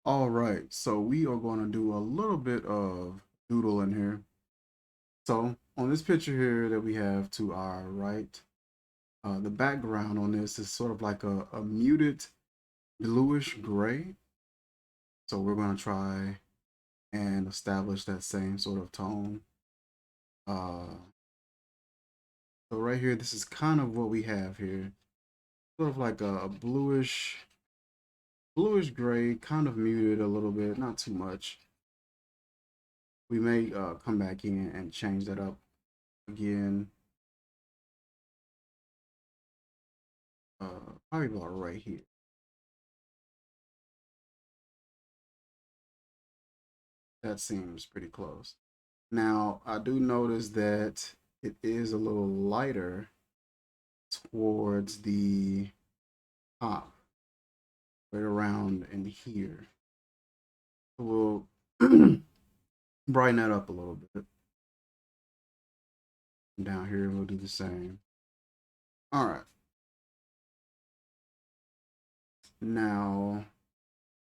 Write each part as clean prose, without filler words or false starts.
All right, so we are going to do a little bit of doodling here. So on this picture here that we have to our right, the background on this is sort of like a muted bluish gray. So we're going to try and establish that same sort of tone. Uh, so right here, this is kind of what we have here. Sort of like a bluish gray, kind of muted a little bit, not too much. We may come back in and change that up again. Probably about right here. That seems pretty close. Now, I do notice that it is a little lighter towards the top, right around in here. So we'll brighten that up a little bit. Down here, we'll do the same. All right. Now,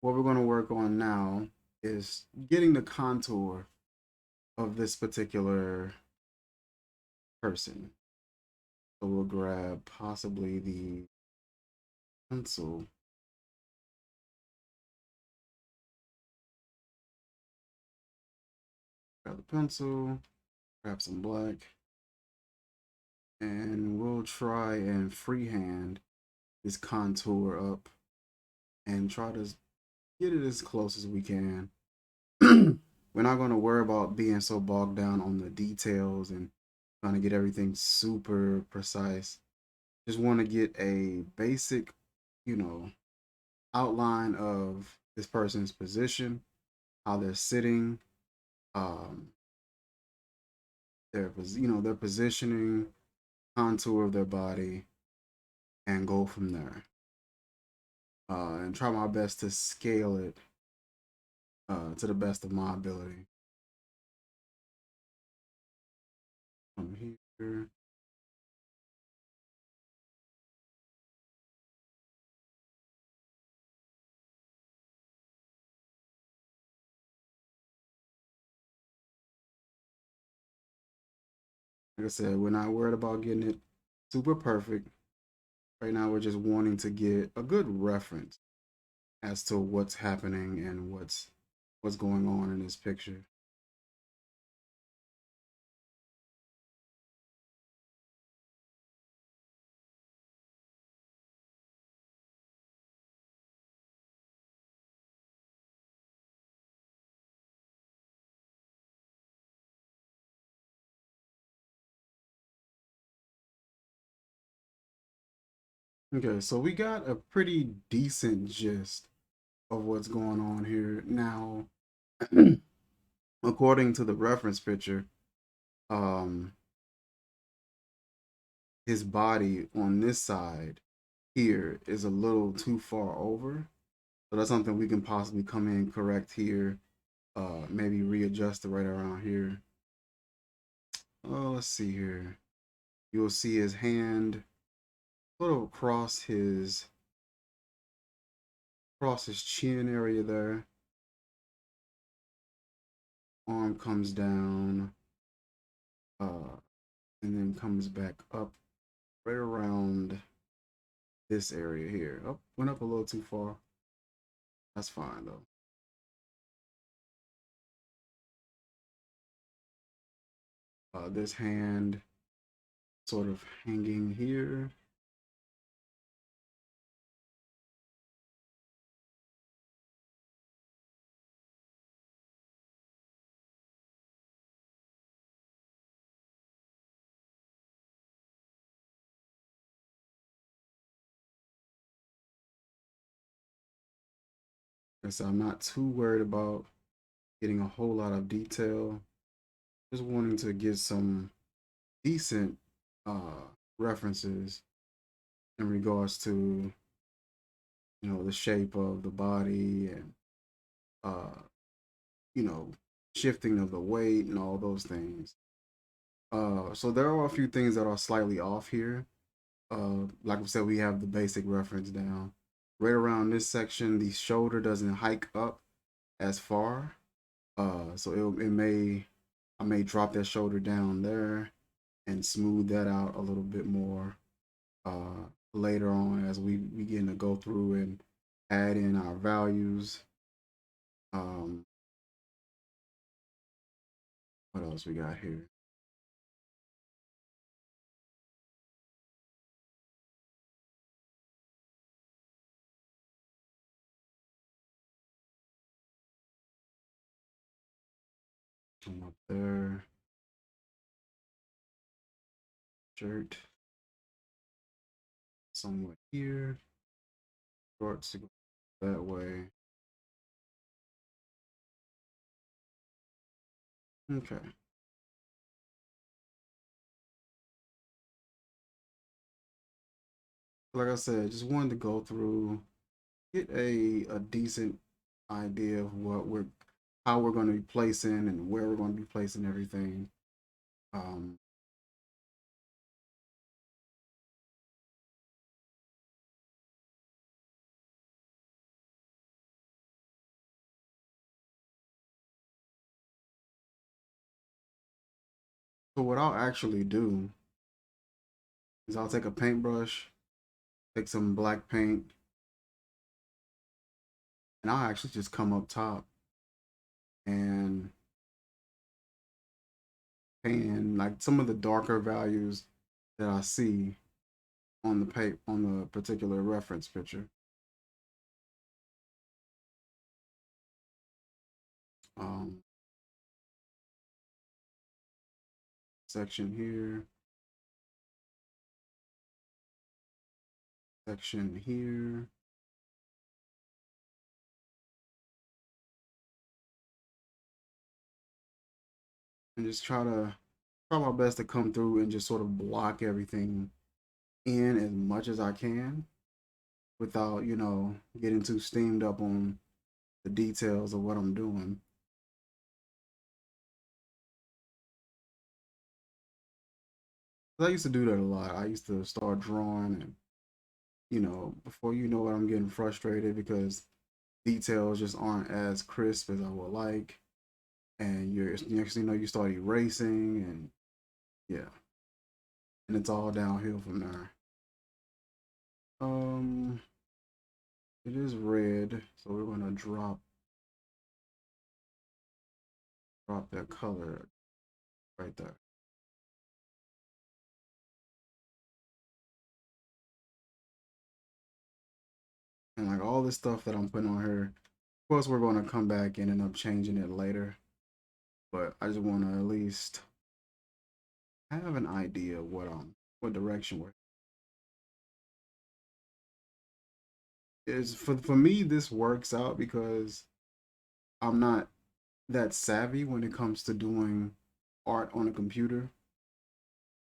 what we're going to work on now is getting the contour of this particular person. So we'll grab possibly the pencil. Grab the pencil, grab some black, and we'll try and freehand this contour up and try to get it as close as we can. We're not going to worry about being so bogged down on the details and trying to get everything super precise. Just want to get a basic, you know, outline of this person's position, how they're sitting, um, their positioning, contour of their body, and go from there. And try my best to scale it to the best of my ability. From here, like I said, we're not worried about getting it super perfect. Right now, we're just wanting to get a good reference as to what's happening and what's going on in this picture. Okay, so we got a pretty decent gist of what's going on here. Now, according to the reference picture, um, his body on this side here is a little too far over. So that's something we can possibly come in correct here. Maybe readjust it right around here. Oh, let's see here. You'll see his hand sort of across his chin area there. Arm comes down, uh, and then comes back up right around this area here. Oh, went up a little too far. That's fine though. This hand sort of hanging here. And so I'm not too worried about getting a whole lot of detail. Just wanting to get some decent uh, references in regards to the shape of the body and uh, you know shifting of the weight and all those things. So there are a few things that are slightly off here. Like I said, we have the basic reference down. Right around this section, the shoulder doesn't hike up as far. So I may drop that shoulder down there and smooth that out a little bit more later on as we begin to go through and add in our values. Um, what else we got here? Come up there, shirt, somewhere here, shorts to go that way. Okay. Like I said, just wanted to go through, get a decent idea of how we're going to be placing and where we're going to be placing everything. Um, so what I'll actually do is I'll take a paintbrush, take some black paint, and I'll actually just come up top and paint in like some of the darker values that I see on the on the particular reference picture. Um, section here, section here. And just try my best to come through and just sort of block everything in as much as I can without, getting too steamed up on the details of what I'm doing. I used to do that a lot. I used to start drawing and, before you know it, I'm getting frustrated because details just aren't as crisp as I would like. And you're next thing you know, you start erasing and yeah. And it's all downhill from there. Um it is red, so we're gonna drop that color right there. And like all this stuff that I'm putting on here, of course we're gonna come back and end up changing it later. But I just wanna at least have an idea of what direction we're is for me this works out because I'm not that savvy when it comes to doing art on a computer.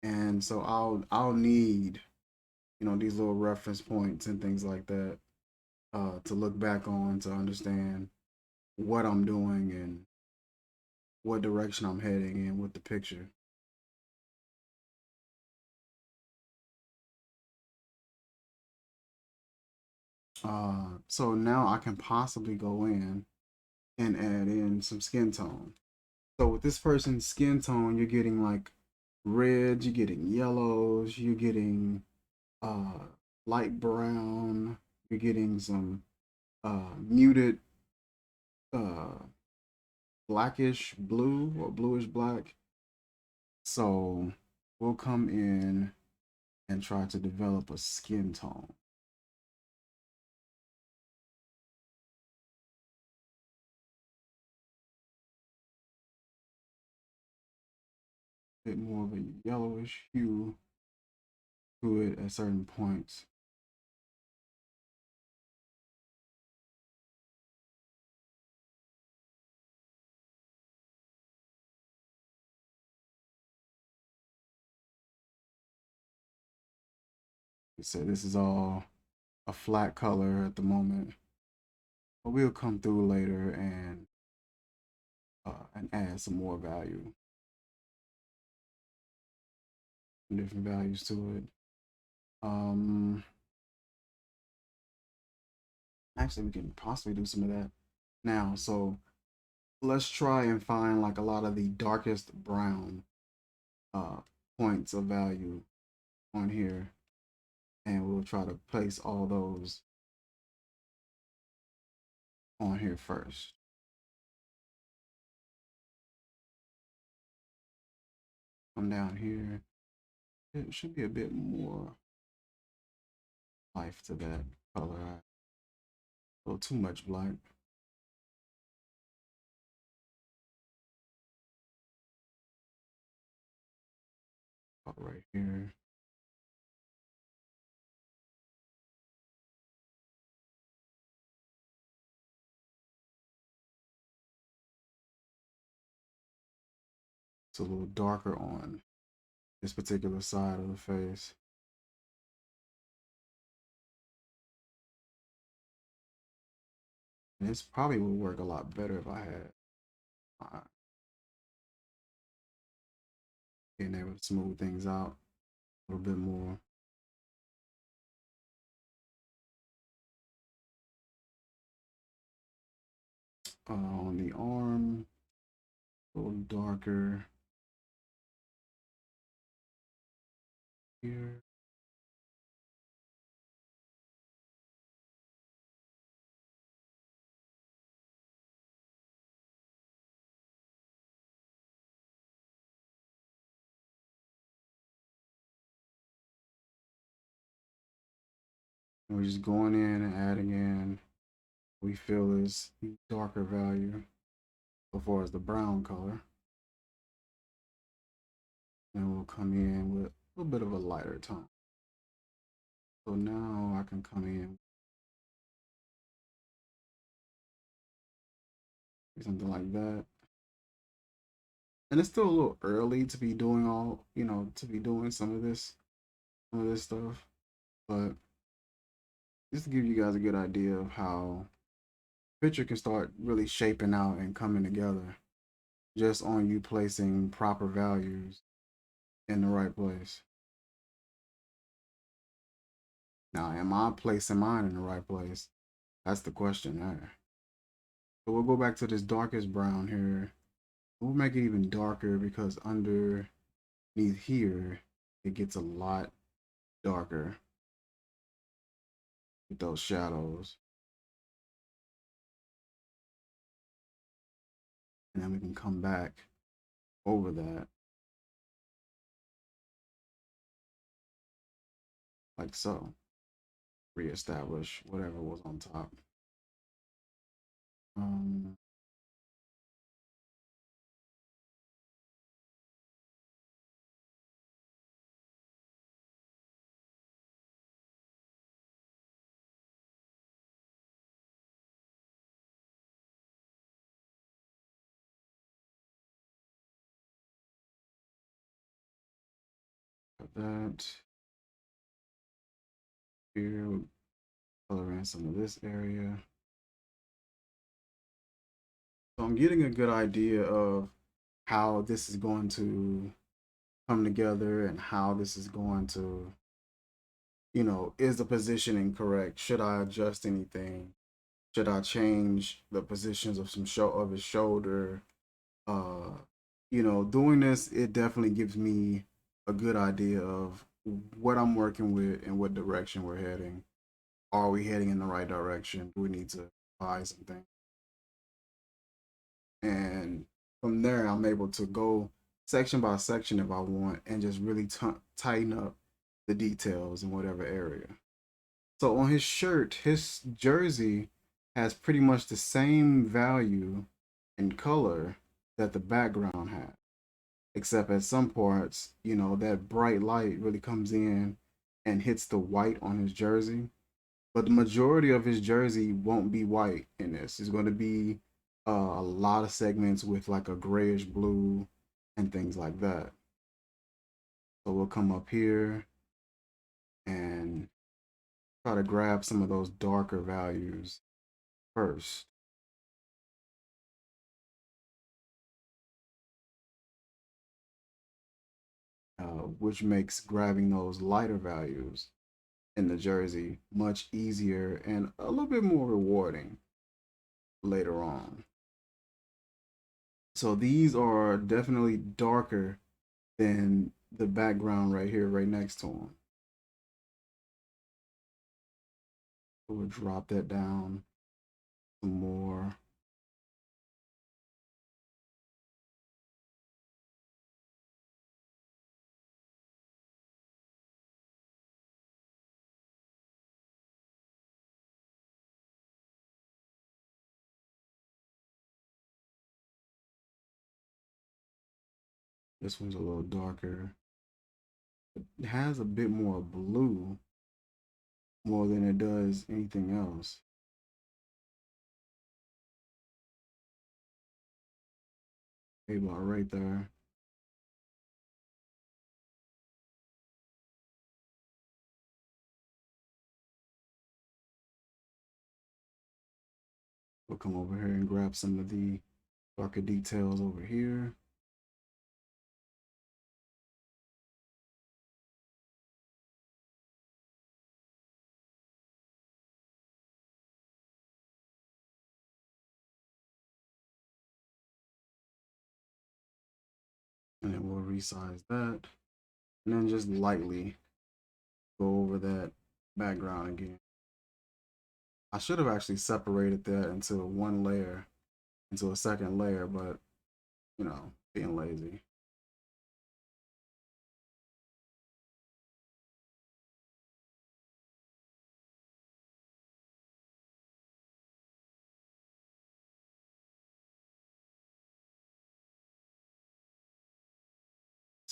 And so I'll need, these little reference points and things like that to look back on to understand what I'm doing and what direction I'm heading in with the picture. So now I can possibly go in and add in some skin tone. So with this person's skin tone, you're getting like reds, you're getting yellows, you're getting uh, light brown, you're getting some muted uh, blackish blue or bluish black. So we'll come in and try to develop a skin tone. A bit more of a yellowish hue to it at certain points. So this is all a flat color at the moment, but we'll come through later and add some more value, different values to it. Um, Actually, we can possibly do some of that now. So let's try and find like a lot of the darkest brown uh, points of value on here, and we'll try to place all those on here first. Come down here. It should be a bit more life to that color. A little too much black. Right here. It's a little darker on this particular side of the face. And this probably would work a lot better if I had being able to smooth things out a little bit more. On the arm, a little darker here. And we're just going in and adding in what we feel is the darker value as far as the brown color. And we'll come in with a little bit of a lighter tone. So now I can come in with something like that. And it's still a little early to be doing all, to be doing some of this stuff. But just to give you guys a good idea of how picture can start really shaping out and coming together just on you placing proper values in the right place. Now, am I placing mine in the right place? That's the question there. So we'll go back to this darkest brown here. We'll make it even darker because underneath here, it gets a lot darker with those shadows. And then we can come back over that like so. Reestablish whatever was on top. Um, that here, we'll color in some of this area. So I'm getting a good idea of how this is going to come together and how this is going to, is the positioning correct? Should I adjust anything? Should I change the positions of some show of his shoulder? Doing this, it definitely gives me a good idea of what I'm working with and what direction we're heading. Are we heading in the right direction? Do we need to buy something? And from there, I'm able to go section by section if I want and just really tighten up the details in whatever area. So on his shirt, his jersey has pretty much the same value and color that the background had, except at some parts, that bright light really comes in and hits the white on his jersey. But the majority of his jersey won't be white in this. It's going to be a lot of segments with like a grayish blue and things like that. So we'll come up here and try to grab some of those darker values first. Which makes grabbing those lighter values in the jersey much easier and a little bit more rewarding. later on. So these are definitely darker than the background right here, right next to them. We'll drop that down some more. This one's a little darker. It has a bit more blue more than it does anything else. Maybe about right there. We'll come over here and grab some of the darker details over here. And then we'll resize that. And then just lightly go over that background again. I should have actually separated that into one layer, into a second layer, but you know, being lazy.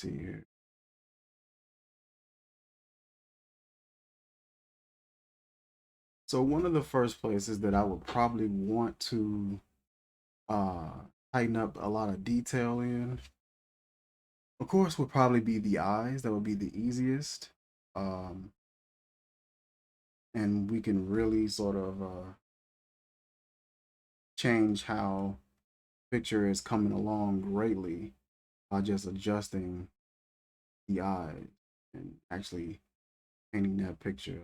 Let's see here. So one of the first places that I would probably want to uh tighten up a lot of detail in, of course, would probably be the eyes. That would be the easiest. Um, and we can really sort of change how picture is coming along greatly by just adjusting the eyes and actually painting that picture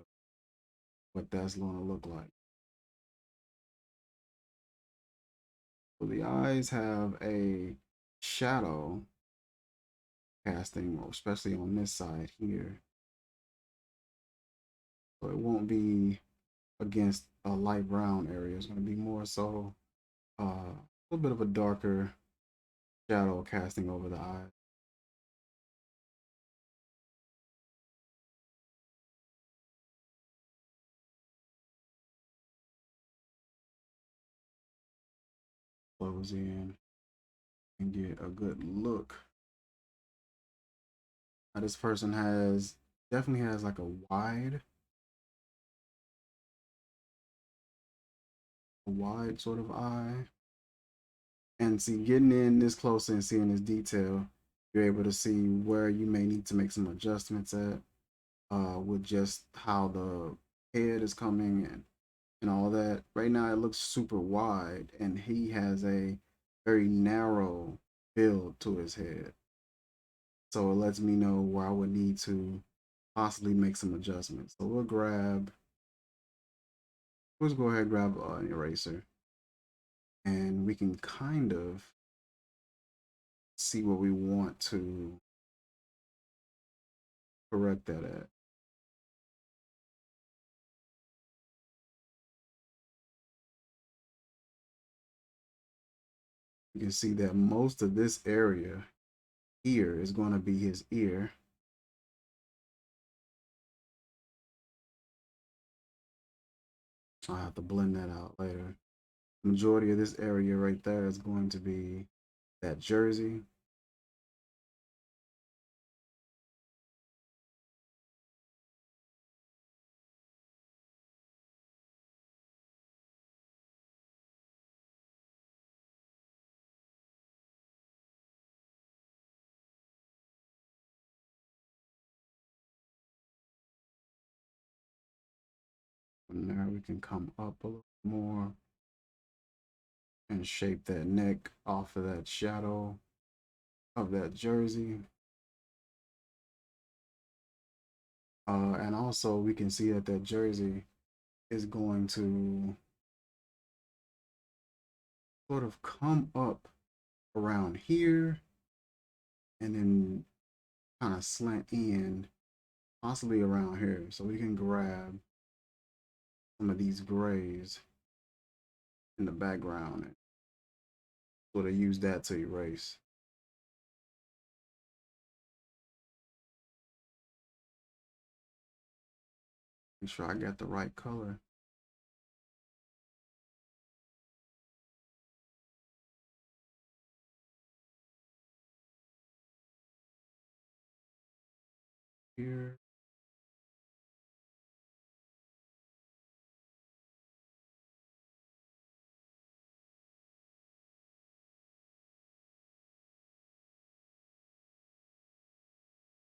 what that's going to look like. So the eyes have a shadow casting, especially on this side here. So it won't be against a light brown area. It's going to be more so a little bit of a darker shadow casting over the eye. Close in and get a good look. Now this person has definitely has like a wide sort of eye. And see, getting in this close and seeing this detail, you're able to see where you may need to make some adjustments at, with just how the head is coming and all that. Right now, it looks super wide, and he has a very narrow build to his head. So it lets me know where I would need to possibly make some adjustments. So let's go ahead and grab an eraser, and we can kind of see what we want to correct that at. You can see that most of this area here is going to be his ear. I'll have to blend that out later. Majority of this area right there is going to be that jersey. From there, we can come up a little more and shape that neck off of that shadow of that jersey. And also, we can see that that jersey is going to sort of come up around here and then kind of slant in, possibly around here. So we can grab some of these grays in the background and sort of use that to erase. Make sure I got the right color. Here.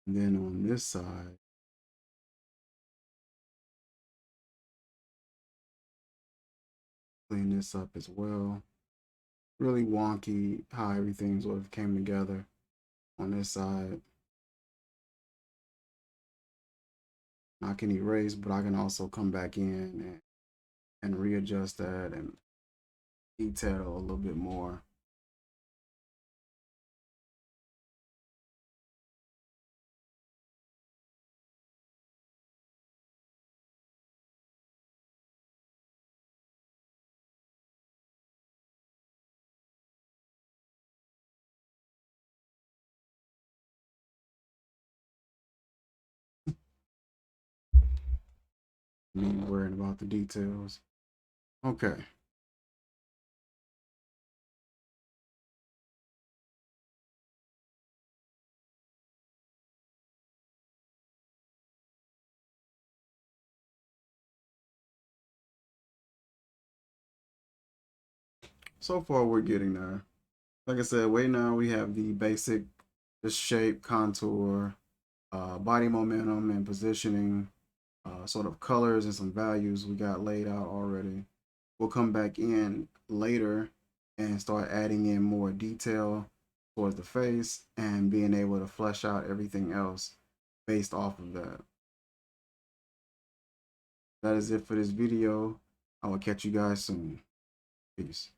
And then on this side, clean this up as well. Really wonky how everything sort of came together on this side. I can erase, but I can also come back in and readjust that and detail a little bit more. Me worrying about the details. Okay. So far we're getting there. Like I said, right now we have the basic, the shape, contour, body momentum and positioning, sort of colors and some values we got laid out already. We'll come back in later and start adding in more detail towards the face and being able to flesh out everything else based off of that. That is it for this video. I will catch you guys soon. Peace.